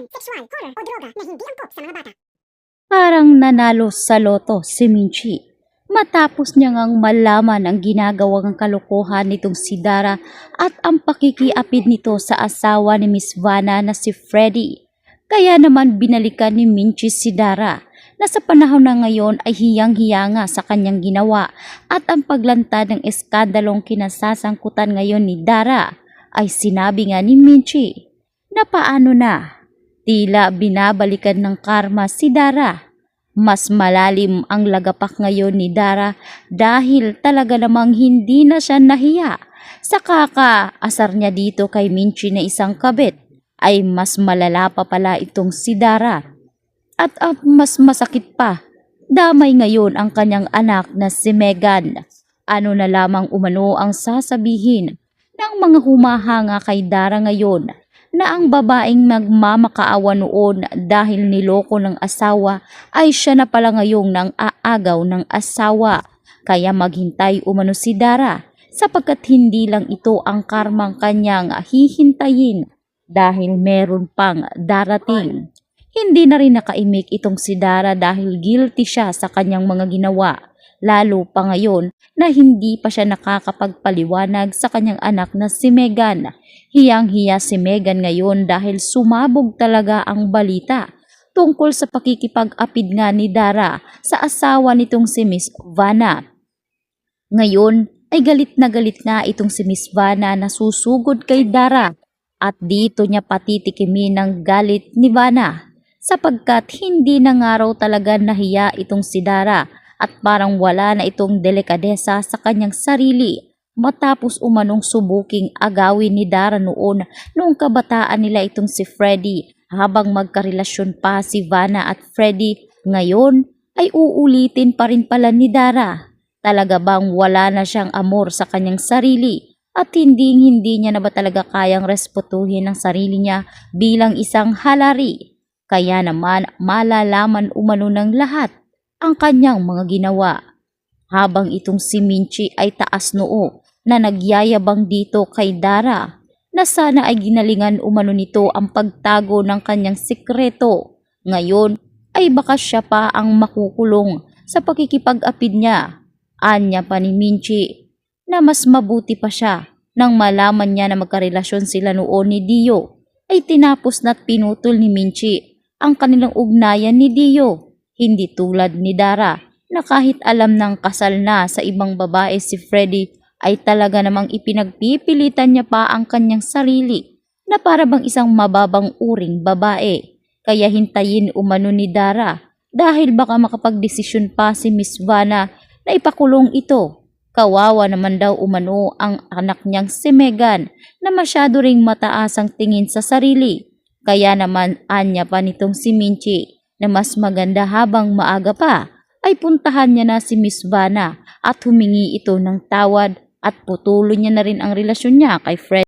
sexual, horror o droga na hindi angkop sa mga bata. Parang nanalo sa loto si Minchi. Matapos niya ngang malaman ang ginagawang kalokohan nitong si Dara at ang pakikiapid nito sa asawa ni Miss Vanna na si Freddy. Kaya naman binalikan ni Minchi si Dara na sa panahon na ngayon ay hiyang-hiya nga sa kanyang ginawa at ang paglantad ng eskandalong kinasasangkutan ngayon ni Dara ay sinabi nga ni Minchi na paano na. Tila binabalikan ng karma si Dara. Mas malalim ang lagapak ngayon ni Dara dahil talaga namang hindi na siya nahiya. Sa kakaasar niya dito kay Minchi na isang kabit ay mas malala pa pala itong si Dara. At mas masakit pa, damay ngayon ang kanyang anak na si Megan. Ano na lamang umano ang sasabihin ng mga humahanga kay Dara ngayon na ang babaeng nagmamakaawa noon dahil niloko ng asawa ay siya na pala ngayong nang aagaw ng asawa. Kaya maghintay umano si Dara sapagkat hindi lang ito ang karmang kanyang hihintayin dahil meron pang darating. Hindi na rin nakaimik itong si Dara dahil guilty siya sa kanyang mga ginawa. Lalo pa ngayon na hindi pa siya nakakapagpaliwanag sa kanyang anak na si Megan. Hiyang-hiya si Megan ngayon dahil sumabog talaga ang balita tungkol sa pakikipag-apid nga ni Dara sa asawa nitong si Miss Vanna. Ngayon ay galit na itong si Miss Vanna na susugod kay Dara at dito niya patitikimin ng galit ni Vanna sapagkat hindi na nga raw talaga nahiya itong si Dara at parang wala na itong delikadesa sa kanyang sarili matapos umanong subuking agawin ni Dara noong kabataan nila itong si Freddy habang magkarelasyon pa si Vanna at Freddy. Ngayon ay uulitin pa rin pala ni Dara. Talaga bang wala na siyang amor sa kanyang sarili at hindi niya na ba talaga kayang respetuhin ang sarili niya bilang isang halari? Kaya naman malalaman umano ng lahat ang kanyang mga ginawa. Habang itong si Minchi ay taas noo na nagyayabang dito kay Dara na sana ay ginalingan umano nito ang pagtago ng kanyang sikreto. Ngayon ay baka siya pa ang makukulong sa pakikipag-apid niya. Anya pa ni Minchi na mas mabuti pa siya nang malaman niya na magkarelasyon sila noon ni Dio ay tinapos na't pinutol ni Minchi ang kanilang ugnayan ni Dio. Hindi tulad ni Dara na kahit alam ng kasal na sa ibang babae si Freddy ay talaga namang ipinagpipilitan niya pa ang kanyang sarili na para bang isang mababang uring babae. Kaya hintayin umano ni Dara dahil baka makapagdesisyon pa si Miss Vanna na ipakulong ito. Kawawa naman daw umano ang anak niyang si Megan na masyado ring mataas ang tingin sa sarili. Kaya naman anya pa nitong si Minchi na mas maganda habang maaga pa ay puntahan niya na si Miss Vanna at humingi ito ng tawad at putulin niya na rin ang relasyon niya kay Fred.